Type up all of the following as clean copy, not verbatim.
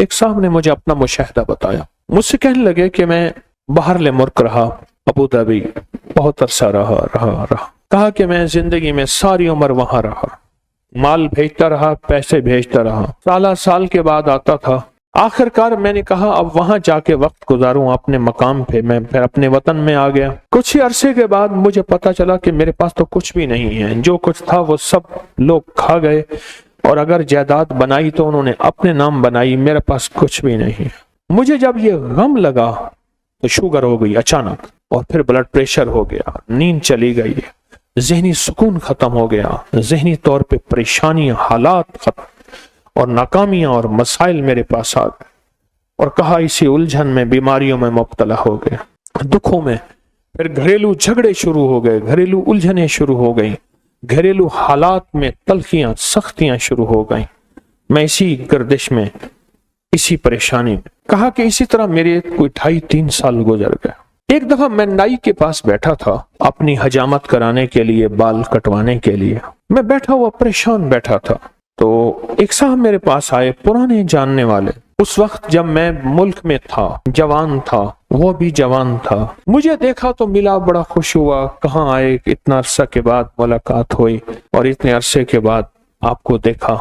ایک صاحب نے مجھے اپنا مشاہدہ بتایا، مجھ سے کہنے لگے کہ میں باہر ملک رہا، ابو ظبی بہت عرصہ رہا۔ کہا کہ میں زندگی میں ساری عمر وہاں رہا، مال بھیجتا رہا، پیسے بھیجتا رہا، سال کے بعد آتا تھا۔ آخر کار میں نے کہا اب وہاں جا کے وقت گزاروں اپنے مقام پہ، میں پھر اپنے وطن میں آ گیا۔ کچھ ہی عرصے کے بعد مجھے پتا چلا کہ میرے پاس تو کچھ بھی نہیں ہے، جو کچھ تھا وہ سب لوگ کھا گئے، اور اگر جائیداد بنائی تو انہوں نے اپنے نام بنائی، میرے پاس کچھ بھی نہیں۔ مجھے جب یہ غم لگا تو شوگر ہو گئی اچانک، اور پھر بلڈ پریشر ہو گیا، نیند چلی گئی، ذہنی سکون ختم ہو گیا، ذہنی طور پہ پریشانی، حالات ختم، اور ناکامیاں اور مسائل میرے پاس آ گئے، اور کہا اسی الجھن میں، بیماریوں میں مبتلا ہو گئے، دکھوں میں، پھر گھریلو جھگڑے شروع ہو گئے، گھریلو الجھنیں شروع ہو گئیں، گھریلو حالات میں تلخیاں، سختیاں شروع ہو گئیں، میں اسی گردش میں، اسی پریشانی میں۔ کہا کہ اسی طرح میرے کوئی 2.5-3 سال گزر گئے۔ ایک دفعہ میں نائی کے پاس بیٹھا تھا اپنی حجامت کرانے کے لیے، بال کٹوانے کے لیے، میں بیٹھا ہوا پریشان بیٹھا تھا، تو ایک صاحب میرے پاس آئے، پرانے جاننے والے، اس وقت جب میں ملک میں تھا، جوان تھا، وہ بھی جوان تھا، مجھے دیکھا تو ملا، بڑا خوش ہوا، کہاں آئے، اتنا عرصہ کے بعد ملاقات ہوئی، اور اتنے عرصے کے بعد آپ کو دیکھا،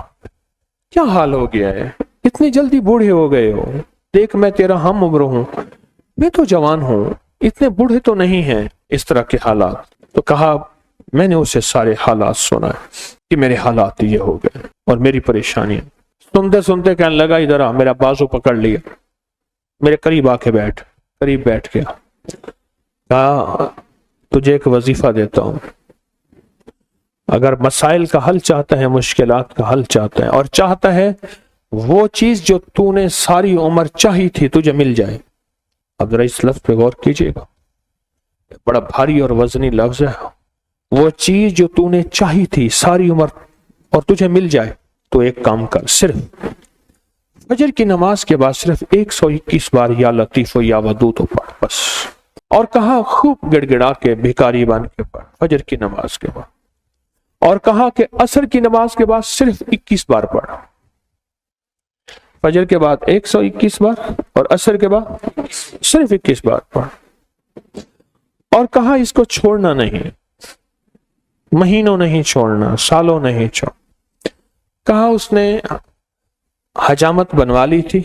کیا حال ہو گیا ہے، اتنی جلدی بوڑھے ہو گئے ہو، دیکھ میں تیرا ہم عمر ہوں، میں تو جوان ہوں، اتنے بوڑھے تو نہیں ہیں، اس طرح کے حالات۔ تو کہا میں نے اسے سارے حالات سنا کہ میرے حالات یہ ہو گئے اور میری پریشانی۔ سنتے سنتے کہنے لگا ادھر آ، میرا بازو پکڑ لیا، میرے قریب آ کے بیٹھ، قریب بیٹھ گیا، کہا تجھے ایک وظیفہ دیتا ہوں، اگر مسائل کا حل چاہتا ہے، مشکلات کا حل چاہتا ہے، اور چاہتا ہے وہ چیز جو تو نے ساری عمر چاہی تھی تجھے مل جائے۔ اب ذرا اس لفظ پہ غور کیجئے گا، بڑا بھاری اور وزنی لفظ ہے، وہ چیز جو تو نے چاہی تھی ساری عمر اور تجھے مل جائے، تو ایک کام کر، صرف فجر کی نماز کے بعد صرف 121 بار یا لطیف و یا ودود پڑھ بس۔ اور کہا خوب گڑ گڑا کے بھکاری بن کے پڑھ فجر کی نماز کے بعد، اور کہا کہ عصر کی نماز کے بعد صرف 21 بار پڑھ، فجر کے بعد 121 بار اور عصر کے بعد صرف 21 بار پڑھ، اور کہا اس کو چھوڑنا نہیں، مہینوں نہیں چھوڑنا، سالوں نہیں چھوڑنا۔ کہا اس نے حجامت بنوا لی تھی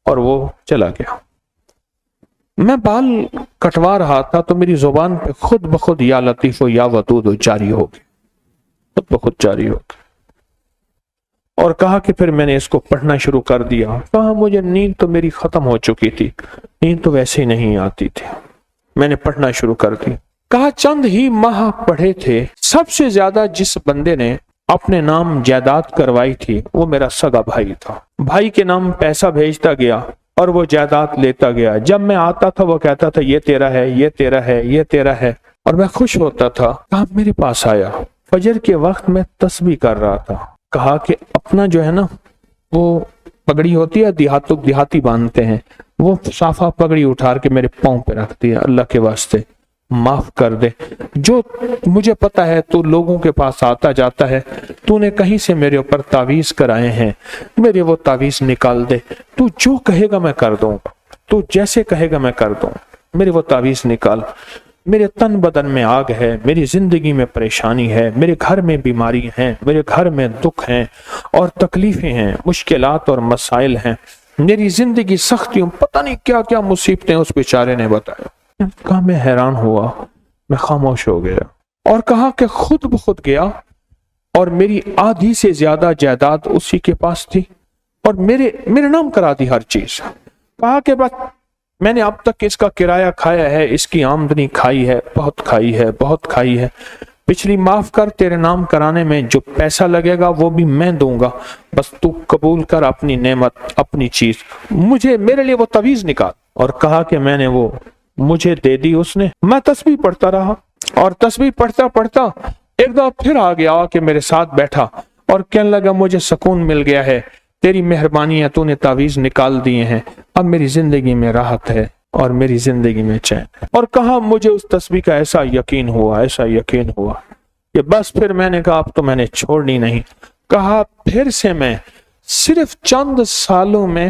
اور وہ چلا گیا۔ میں بال کٹوا رہا تھا تو میری زبان پہ خود بخود یا لطیف و یا ودود جاری ہو گئی، خود بخود جاری ہو گئی، اور کہا کہ پھر میں نے اس کو پڑھنا شروع کر دیا۔ کہا مجھے نیند تو میری ختم ہو چکی تھی، نیند تو ویسے ہی نہیں آتی تھی، میں نے پڑھنا شروع کر دی۔ کہا چند ہی ماہ پڑھے تھے، سب سے زیادہ جس بندے نے اپنے نام جائیداد کروائی تھی وہ میرا سگا بھائی تھا۔ بھائی کے نام پیسہ بھیجتا گیا اور وہ جائیداد لیتا گیا، جب میں آتا تھا وہ کہتا تھا یہ تیرا ہے، یہ تیرا ہے، یہ تیرا ہے، اور میں خوش ہوتا تھا۔ کہا میرے پاس آیا، فجر کے وقت میں تسبیح کر رہا تھا، کہا کہ اپنا جو ہے نا وہ پگڑی ہوتی ہے، دیہاتی باندھتے ہیں، وہ صافہ پگڑی اٹھا کے میرے پاؤں پہ رکھ دیا، اللہ کے واسطے معاف کر دے، جو مجھے پتا ہے تو لوگوں کے پاس آتا جاتا ہے، تو نے کہیں سے میرے اوپر تعویذ کرائے ہیں، میرے وہ تعویذ نکال دے، تو جو کہے گا میں کر دوں، تو جیسے کہے گا میں کر دوں، میرے وہ تعویذ نکال، میرے تن بدن میں آگ ہے، میری زندگی میں پریشانی ہے، میرے گھر میں بیماری ہیں، میرے گھر میں دکھ ہیں اور تکلیفیں ہیں، مشکلات اور مسائل ہیں، میری زندگی سختیوں، پتہ نہیں کیا کیا مصیبتیں اس بیچارے نے بتایا۔ کہا میں حیران ہوا، میں خاموش ہو گیا، اور کہا کہ خود بخود گیا اور میری آدھی سے زیادہ جائیداد اسی کے پاس تھی، اور میرے نام کرا دی ہر چیز۔ کہا کہ بس میں نے اب تک اس کا کرایہ کھایا ہے، اس کی آمدنی کھائی ہے، بہت کھائی ہے، بہت کھائی ہے، پچھلی معاف کر، تیرے نام کرانے میں جو پیسہ لگے گا وہ بھی میں دوں گا، بس تو قبول کر اپنی نعمت، اپنی چیز، میرے لیے وہ تعویذ نکال۔ اور کہا کہ میں نے وہ مجھے دے دی اس نے، میں تسبیح پڑھتا رہا، اور تسبیح پڑھتا پڑھتا ایک دفعہ پھر آ گیا کہ میرے ساتھ بیٹھا اور کہنے لگا مجھے سکون مل گیا ہے، تیری مہربانی ہے، تو نے تعویذ نکال دیے ہیں، اب میری زندگی میں راحت ہے اور میری زندگی میں چین ہے۔ اور کہا مجھے اس تسبیح کا ایسا یقین ہوا، ایسا یقین ہوا کہ بس پھر میں نے کہا اب تو میں نے چھوڑنی نہیں۔ کہا پھر سے میں صرف چند سالوں میں